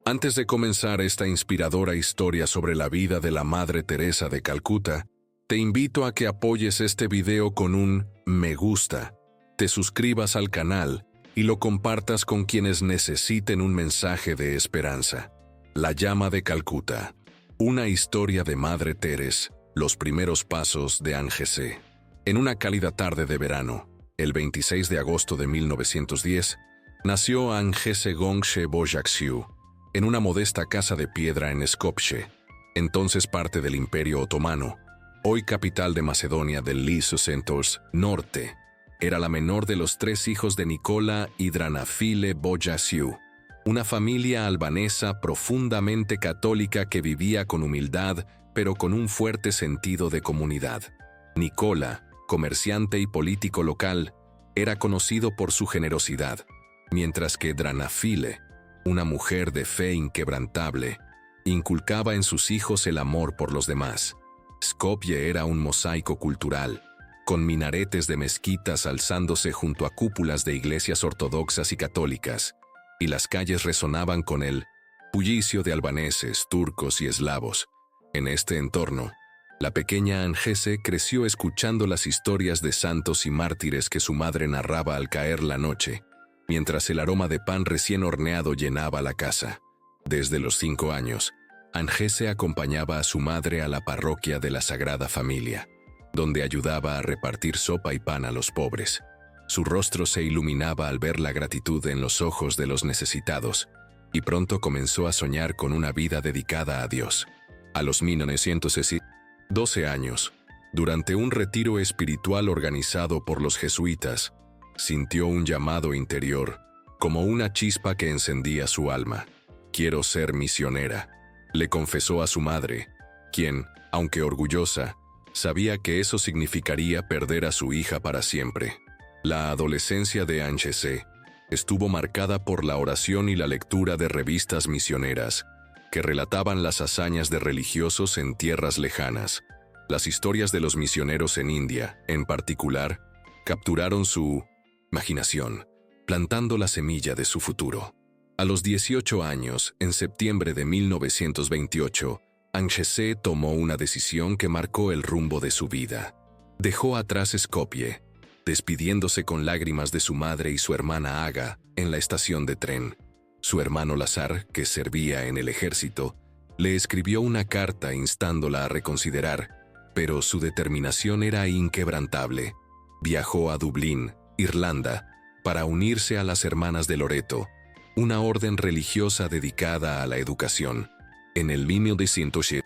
Antes de comenzar esta inspiradora historia sobre la vida de la Madre Teresa de Calcuta, te invito a que apoyes este video con un me gusta, te suscribas al canal y lo compartas con quienes necesiten un mensaje de esperanza. La llama de Calcuta, una historia de Madre Teresa, los primeros pasos de Angese. En una cálida tarde de verano, el 26 de agosto de 1910, nació Angese Gongshe Bojaksiu, en una modesta casa de piedra en Skopje, entonces parte del Imperio Otomano, hoy capital de Macedonia del Lysos Norte. Era la menor de los 3 hijos de Nikola y Dranafile Bojaksiu, una familia albanesa profundamente católica que vivía con humildad, pero con un fuerte sentido de comunidad. Nikola, comerciante y político local, era conocido por su generosidad, mientras que Dranafile, una mujer de fe inquebrantable, inculcaba en sus hijos el amor por los demás. Skopje era un mosaico cultural, con minaretes de mezquitas alzándose junto a cúpulas de iglesias ortodoxas y católicas, y las calles resonaban con el bullicio de albaneses, turcos y eslavos. En este entorno, la pequeña Angese creció escuchando las historias de santos y mártires que su madre narraba al caer la noche, mientras el aroma de pan recién horneado llenaba la casa. Desde los 5 años, Angese acompañaba a su madre a la parroquia de la Sagrada Familia, donde ayudaba a repartir sopa y pan a los pobres. Su rostro se iluminaba al ver la gratitud en los ojos de los necesitados, y pronto comenzó a soñar con una vida dedicada a Dios. A los 12 años, durante un retiro espiritual organizado por los jesuitas, sintió un llamado interior, como una chispa que encendía su alma. «Quiero ser misionera», le confesó a su madre, quien, aunque orgullosa, sabía que eso significaría perder a su hija para siempre. La adolescencia de Angese estuvo marcada por la oración y la lectura de revistas misioneras, que relataban las hazañas de religiosos en tierras lejanas. Las historias de los misioneros en India, en particular, capturaron su imaginación, plantando la semilla de su futuro. A los 18 años, en septiembre de 1928, Angese tomó una decisión que marcó el rumbo de su vida. Dejó atrás Skopje, despidiéndose con lágrimas de su madre y su hermana Aga en la estación de tren. Su hermano Lazar, que servía en el ejército, le escribió una carta instándola a reconsiderar, pero su determinación era inquebrantable. Viajó a Dublín, Irlanda, para unirse a las Hermanas de Loreto, una orden religiosa dedicada a la educación. En el 1900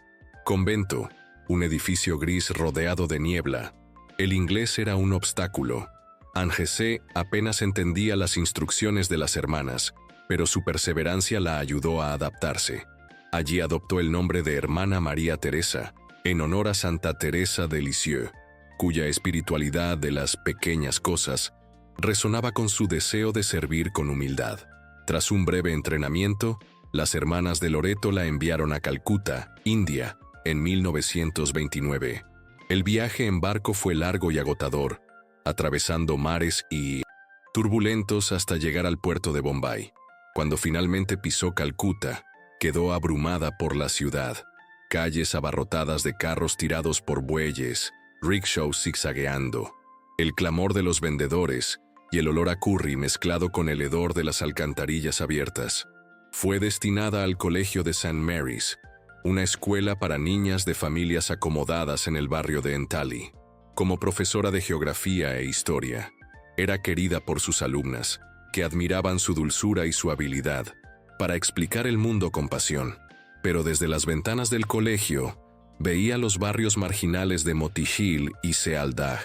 convento, un edificio gris rodeado de niebla, el inglés era un obstáculo. Angese apenas entendía las instrucciones de las hermanas, pero su perseverancia la ayudó a adaptarse. Allí adoptó el nombre de Hermana María Teresa, en honor a Santa Teresa de Lisieux, cuya espiritualidad de las pequeñas cosas resonaba con su deseo de servir con humildad. Tras un breve entrenamiento, las Hermanas de Loreto la enviaron a Calcuta, India, en 1929. El viaje en barco fue largo y agotador, atravesando mares y turbulentos hasta llegar al puerto de Bombay. Cuando finalmente pisó Calcuta, quedó abrumada por la ciudad. Calles abarrotadas de carros tirados por bueyes, rickshaws zigzagueando, el clamor de los vendedores y el olor a curry mezclado con el hedor de las alcantarillas abiertas. Fue destinada al colegio de St. Mary's, una escuela para niñas de familias acomodadas en el barrio de Entally. Como profesora de geografía e historia, era querida por sus alumnas, que admiraban su dulzura y su habilidad para explicar el mundo con pasión. Pero desde las ventanas del colegio, veía los barrios marginales de Motihil y Sealdah,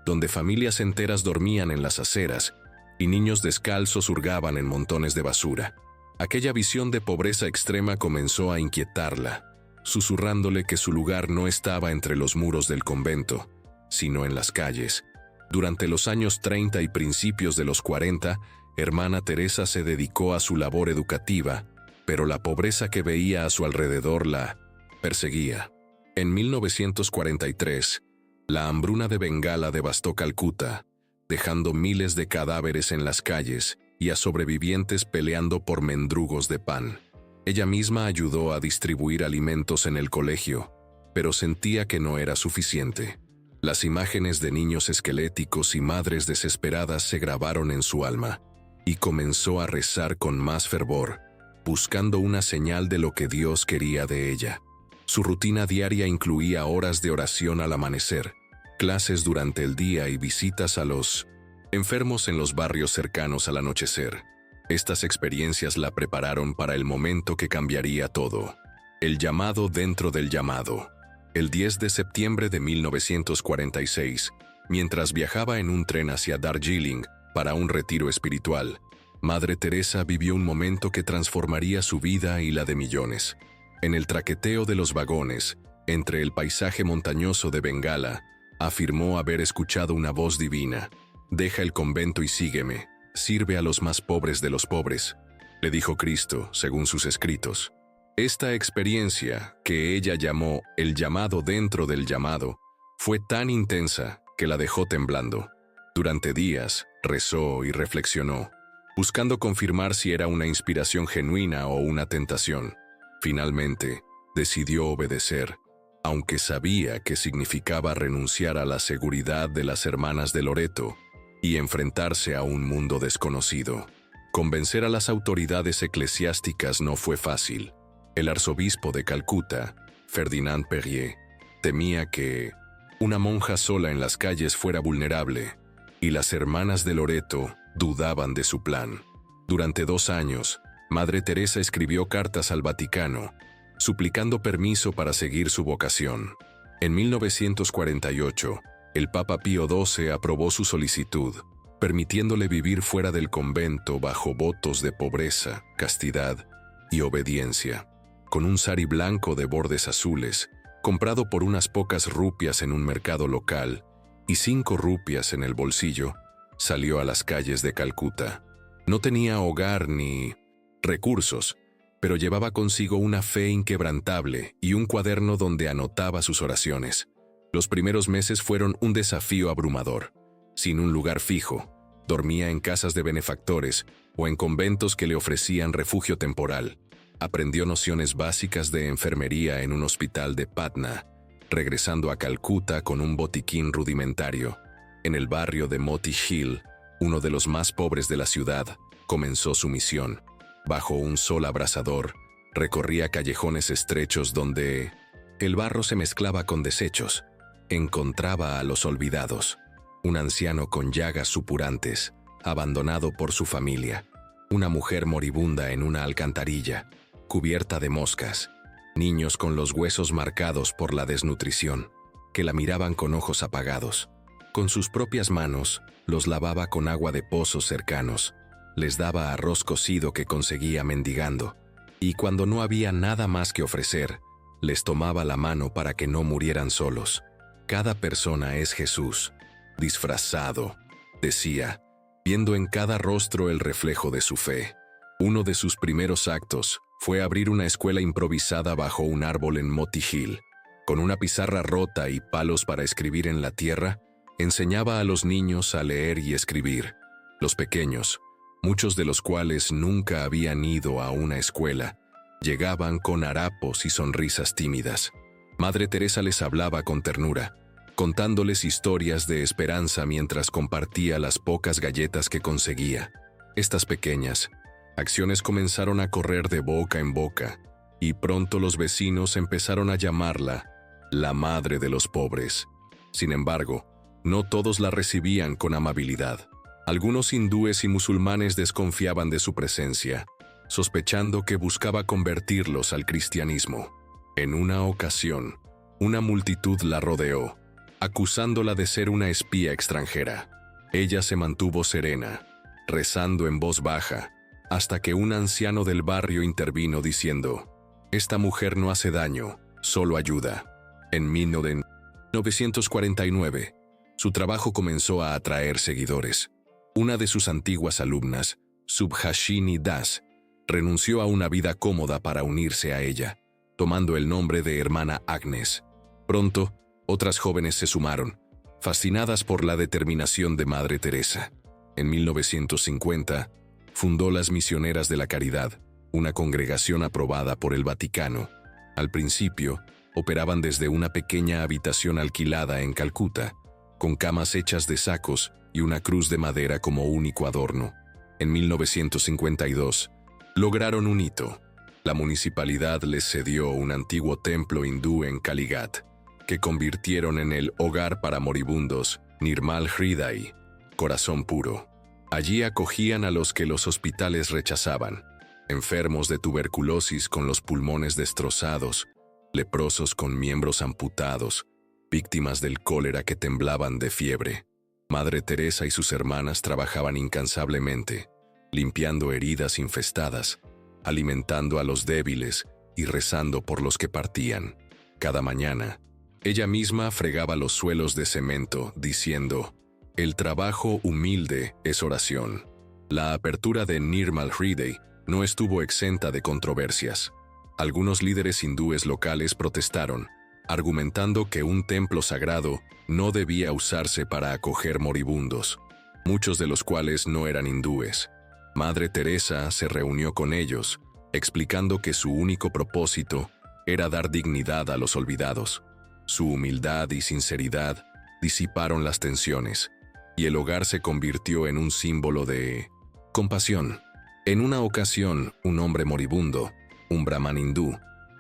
donde familias enteras dormían en las aceras y niños descalzos hurgaban en montones de basura. Aquella visión de pobreza extrema comenzó a inquietarla, susurrándole que su lugar no estaba entre los muros del convento, sino en las calles. Durante los años 30 y principios de los 40, Hermana Teresa se dedicó a su labor educativa, pero la pobreza que veía a su alrededor la perseguía. En 1943, la hambruna de Bengala devastó Calcuta, dejando miles de cadáveres en las calles y a sobrevivientes peleando por mendrugos de pan. Ella misma ayudó a distribuir alimentos en el colegio, pero sentía que no era suficiente. Las imágenes de niños esqueléticos y madres desesperadas se grabaron en su alma, y comenzó a rezar con más fervor, buscando una señal de lo que Dios quería de ella. Su rutina diaria incluía horas de oración al amanecer, clases durante el día y visitas a los enfermos en los barrios cercanos al anochecer. Estas experiencias la prepararon para el momento que cambiaría todo. El llamado dentro del llamado. El 10 de septiembre de 1946, mientras viajaba en un tren hacia Darjeeling para un retiro espiritual, Madre Teresa vivió un momento que transformaría su vida y la de millones. En el traqueteo de los vagones, entre el paisaje montañoso de Bengala, afirmó haber escuchado una voz divina. «Deja el convento y sígueme. Sirve a los más pobres de los pobres», le dijo Cristo, según sus escritos. Esta experiencia, que ella llamó el llamado dentro del llamado, fue tan intensa que la dejó temblando. Durante días, rezó y reflexionó, buscando confirmar si era una inspiración genuina o una tentación. Finalmente, decidió obedecer, aunque sabía que significaba renunciar a la seguridad de las hermanas de Loreto y enfrentarse a un mundo desconocido. Convencer a las autoridades eclesiásticas no fue fácil. El arzobispo de Calcuta, Ferdinand Perrier, temía que una monja sola en las calles fuera vulnerable, y las hermanas de Loreto dudaban de su plan. Durante 2 años, Madre Teresa escribió cartas al Vaticano, suplicando permiso para seguir su vocación. En 1948, el Papa Pío XII aprobó su solicitud, permitiéndole vivir fuera del convento bajo votos de pobreza, castidad y obediencia. Con un sari blanco de bordes azules, comprado por unas pocas rupias en un mercado local, y 5 rupias en el bolsillo, salió a las calles de Calcuta. No tenía hogar ni recursos, pero llevaba consigo una fe inquebrantable y un cuaderno donde anotaba sus oraciones. Los primeros meses fueron un desafío abrumador. Sin un lugar fijo, dormía en casas de benefactores o en conventos que le ofrecían refugio temporal. Aprendió nociones básicas de enfermería en un hospital de Patna, regresando a Calcuta con un botiquín rudimentario. En el barrio de Moti Hill, uno de los más pobres de la ciudad, comenzó su misión. Bajo un sol abrasador, recorría callejones estrechos donde el barro se mezclaba con desechos. Encontraba a los olvidados, un anciano con llagas supurantes, abandonado por su familia, una mujer moribunda en una alcantarilla, cubierta de moscas, niños con los huesos marcados por la desnutrición, que la miraban con ojos apagados. Con sus propias manos, los lavaba con agua de pozos cercanos, les daba arroz cocido que conseguía mendigando, y cuando no había nada más que ofrecer, les tomaba la mano para que no murieran solos. Cada persona es Jesús, disfrazado, decía, viendo en cada rostro el reflejo de su fe. Uno de sus primeros actos fue abrir una escuela improvisada bajo un árbol en Moti Hill. Con una pizarra rota y palos para escribir en la tierra, enseñaba a los niños a leer y escribir. Los pequeños, muchos de los cuales nunca habían ido a una escuela, llegaban con harapos y sonrisas tímidas. Madre Teresa les hablaba con ternura, contándoles historias de esperanza mientras compartía las pocas galletas que conseguía. Estas pequeñas acciones comenzaron a correr de boca en boca, y pronto los vecinos empezaron a llamarla la madre de los pobres. Sin embargo, no todos la recibían con amabilidad. Algunos hindúes y musulmanes desconfiaban de su presencia, sospechando que buscaba convertirlos al cristianismo. En una ocasión, una multitud la rodeó, acusándola de ser una espía extranjera. Ella se mantuvo serena, rezando en voz baja, hasta que un anciano del barrio intervino diciendo: «Esta mujer no hace daño, solo ayuda». En 1949, su trabajo comenzó a atraer seguidores. Una de sus antiguas alumnas, Subhashini Das, renunció a una vida cómoda para unirse a ella, tomando el nombre de hermana Agnes. Pronto, otras jóvenes se sumaron, fascinadas por la determinación de Madre Teresa. En 1950, fundó las Misioneras de la Caridad, una congregación aprobada por el Vaticano. Al principio, operaban desde una pequeña habitación alquilada en Calcuta, con camas hechas de sacos y una cruz de madera como único adorno. En 1952, lograron un hito. La municipalidad les cedió un antiguo templo hindú en Kalighat, que convirtieron en el hogar para moribundos, Nirmal Hriday, corazón puro. Allí acogían a los que los hospitales rechazaban, enfermos de tuberculosis con los pulmones destrozados, leprosos con miembros amputados, víctimas del cólera que temblaban de fiebre. Madre Teresa y sus hermanas trabajaban incansablemente, limpiando heridas infestadas, alimentando a los débiles y rezando por los que partían. Cada mañana, ella misma fregaba los suelos de cemento, diciendo: «El trabajo humilde es oración». La apertura de Nirmal Hriday no estuvo exenta de controversias. Algunos líderes hindúes locales protestaron, argumentando que un templo sagrado no debía usarse para acoger moribundos, muchos de los cuales no eran hindúes. Madre Teresa se reunió con ellos, explicando que su único propósito era dar dignidad a los olvidados. Su humildad y sinceridad disiparon las tensiones, y el hogar se convirtió en un símbolo de compasión. En una ocasión, un hombre moribundo, un brahman hindú,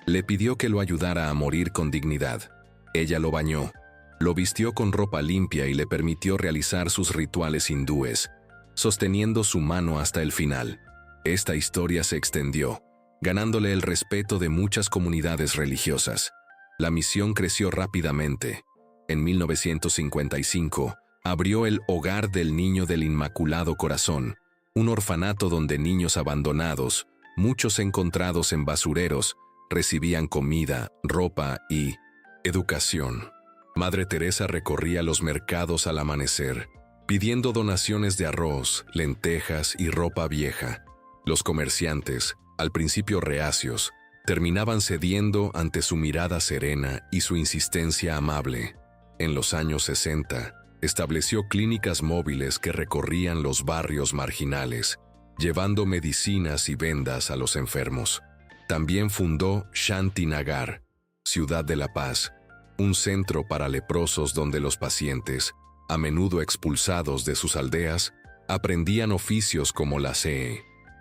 le pidió que lo ayudara a morir con dignidad. Ella lo bañó, lo vistió con ropa limpia y le permitió realizar sus rituales hindúes, sosteniendo su mano hasta el final. Esta historia se extendió, ganándole el respeto de muchas comunidades religiosas. La misión creció rápidamente. En 1955, abrió el Hogar del Niño del Inmaculado Corazón, un orfanato donde niños abandonados, muchos encontrados en basureros, recibían comida, ropa y educación. Madre Teresa recorría los mercados al amanecer, pidiendo donaciones de arroz, lentejas y ropa vieja. Los comerciantes, al principio reacios, terminaban cediendo ante su mirada serena y su insistencia amable. En los años 60, estableció clínicas móviles que recorrían los barrios marginales, llevando medicinas y vendas a los enfermos. También fundó Shanti Nagar, Ciudad de la Paz, un centro para leprosos donde los pacientes, a menudo expulsados de sus aldeas, aprendían oficios como la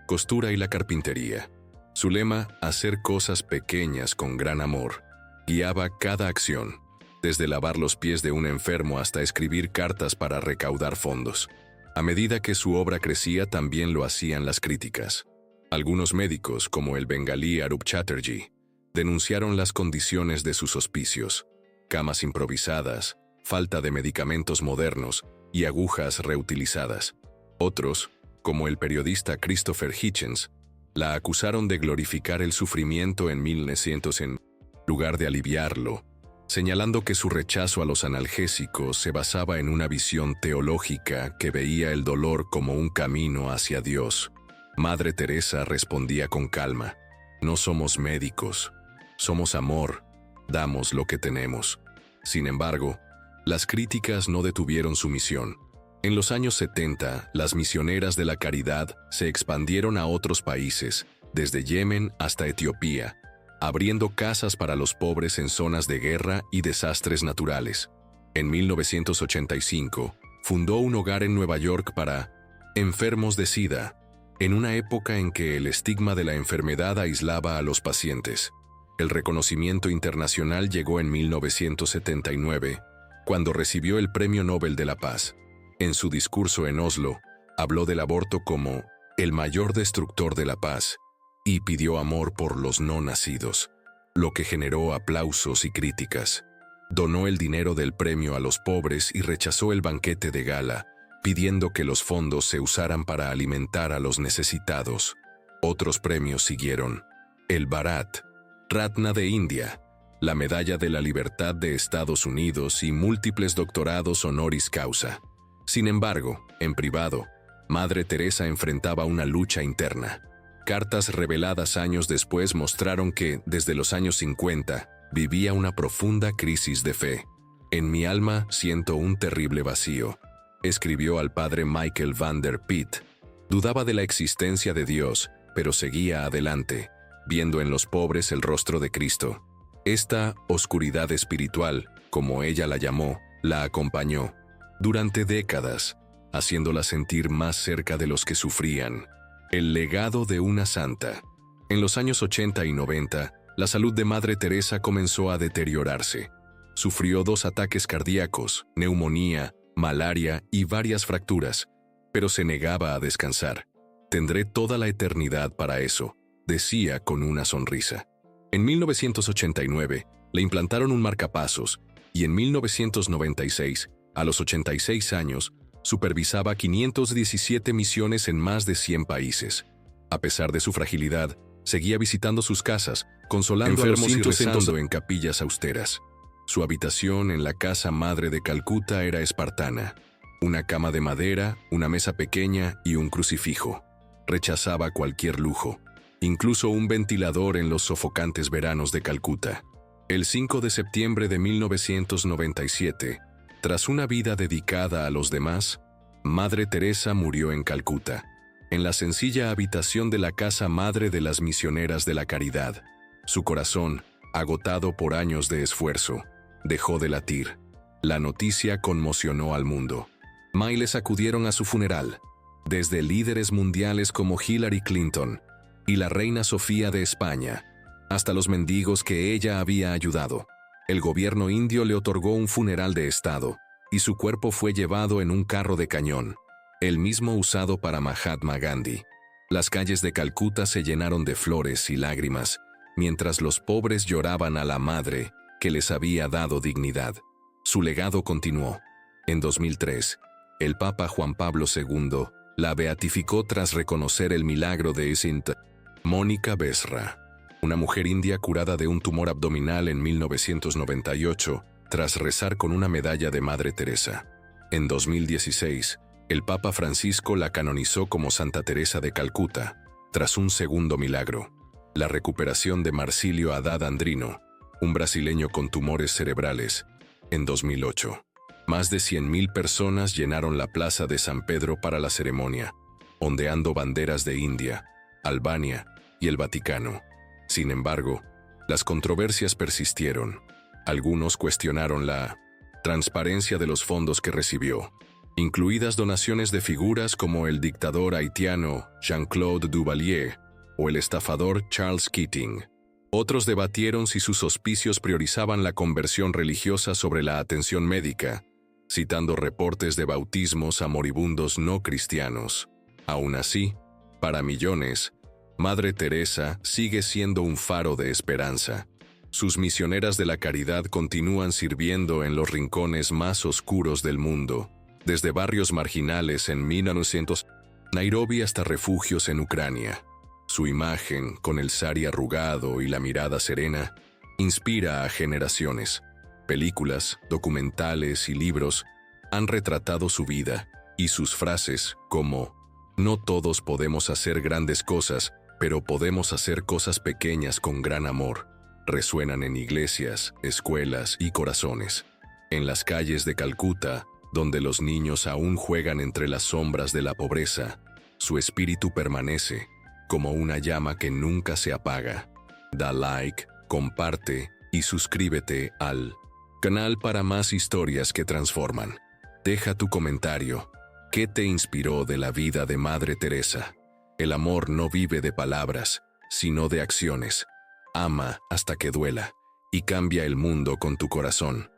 costura y la carpintería. Su lema, hacer cosas pequeñas con gran amor, guiaba cada acción, desde lavar los pies de un enfermo hasta escribir cartas para recaudar fondos. A medida que su obra crecía, también lo hacían las críticas. Algunos médicos, como el bengalí Arup Chatterjee, denunciaron las condiciones de sus hospicios: camas improvisadas, falta de medicamentos modernos y agujas reutilizadas. Otros, como el periodista Christopher Hitchens, la acusaron de glorificar el sufrimiento en 1900 en lugar de aliviarlo, señalando que su rechazo a los analgésicos se basaba en una visión teológica que veía el dolor como un camino hacia Dios. Madre Teresa respondía con calma: no somos médicos, somos amor, damos lo que tenemos. Sin embargo, las críticas no detuvieron su misión. En los años 70, las misioneras de la caridad se expandieron a otros países, desde Yemen hasta Etiopía, abriendo casas para los pobres en zonas de guerra y desastres naturales. En 1985, fundó un hogar en Nueva York para enfermos de SIDA, en una época en que el estigma de la enfermedad aislaba a los pacientes. El reconocimiento internacional llegó en 1979, cuando recibió el Premio Nobel de la Paz. En su discurso en Oslo, habló del aborto como el mayor destructor de la paz y pidió amor por los no nacidos, lo que generó aplausos y críticas. Donó el dinero del premio a los pobres y rechazó el banquete de gala, pidiendo que los fondos se usaran para alimentar a los necesitados. Otros premios siguieron: el Bharat Ratna de India, la Medalla de la Libertad de Estados Unidos y múltiples doctorados honoris causa. Sin embargo, en privado, Madre Teresa enfrentaba una lucha interna. Cartas reveladas años después mostraron que, desde los años 50, vivía una profunda crisis de fe. «En mi alma siento un terrible vacío», escribió al padre Michael van der Piet. Dudaba de la existencia de Dios pero seguía adelante, viendo en los pobres el rostro de Cristo. Esta oscuridad espiritual, como ella la llamó, la acompañó durante décadas, haciéndola sentir más cerca de los que sufrían. El legado de una santa. En los años 80 y 90, la salud de Madre Teresa comenzó a deteriorarse. Sufrió 2 ataques cardíacos, neumonía, malaria y varias fracturas, pero se negaba a descansar. «Tendré toda la eternidad para eso», decía con una sonrisa. En 1989, le implantaron un marcapasos y en 1996, a los 86 años, supervisaba 517 misiones en más de 100 países. A pesar de su fragilidad, seguía visitando sus casas, consolando a los enfermos y rezando en capillas austeras. Su habitación en la casa madre de Calcuta era espartana. Una cama de madera, una mesa pequeña y un crucifijo. Rechazaba cualquier lujo, incluso un ventilador en los sofocantes veranos de Calcuta. El 5 de septiembre de 1997, tras una vida dedicada a los demás, Madre Teresa murió en Calcuta, en la sencilla habitación de la casa madre de las misioneras de la caridad. Su corazón, agotado por años de esfuerzo, dejó de latir. La noticia conmocionó al mundo. Miles acudieron a su funeral, desde líderes mundiales como Hillary Clinton y la reina Sofía de España, hasta los mendigos que ella había ayudado. El gobierno indio le otorgó un funeral de estado, y su cuerpo fue llevado en un carro de cañón, el mismo usado para Mahatma Gandhi. Las calles de Calcuta se llenaron de flores y lágrimas, mientras los pobres lloraban a la madre que les había dado dignidad. Su legado continuó. En 2003, el Papa Juan Pablo II la beatificó tras reconocer el milagro de Santa Mónica Besra, una mujer india curada de un tumor abdominal en 1998, tras rezar con una medalla de Madre Teresa. En 2016, el Papa Francisco la canonizó como Santa Teresa de Calcuta, tras un segundo milagro, la recuperación de Marcilio Haddad Andrino, un brasileño con tumores cerebrales, en 2008. Más de 100.000 personas llenaron la plaza de San Pedro para la ceremonia, ondeando banderas de India, Albania y el Vaticano. Sin embargo, las controversias persistieron. Algunos cuestionaron la transparencia de los fondos que recibió, incluidas donaciones de figuras como el dictador haitiano Jean-Claude Duvalier o el estafador Charles Keating. Otros debatieron si sus auspicios priorizaban la conversión religiosa sobre la atención médica, citando reportes de bautismos a moribundos no cristianos. Aún así, para millones, Madre Teresa sigue siendo un faro de esperanza. Sus misioneras de la caridad continúan sirviendo en los rincones más oscuros del mundo, desde barrios marginales en 1900, Nairobi hasta refugios en Ucrania. Su imagen, con el sari arrugado y la mirada serena, inspira a generaciones. Películas, documentales y libros han retratado su vida, y sus frases, como «No todos podemos hacer grandes cosas, pero podemos hacer cosas pequeñas con gran amor», resuenan en iglesias, escuelas y corazones. En las calles de Calcuta, donde los niños aún juegan entre las sombras de la pobreza, su espíritu permanece, como una llama que nunca se apaga. Da like, comparte y suscríbete al canal para más historias que transforman. Deja tu comentario. ¿Qué te inspiró de la vida de Madre Teresa? El amor no vive de palabras, sino de acciones. Ama hasta que duela y cambia el mundo con tu corazón.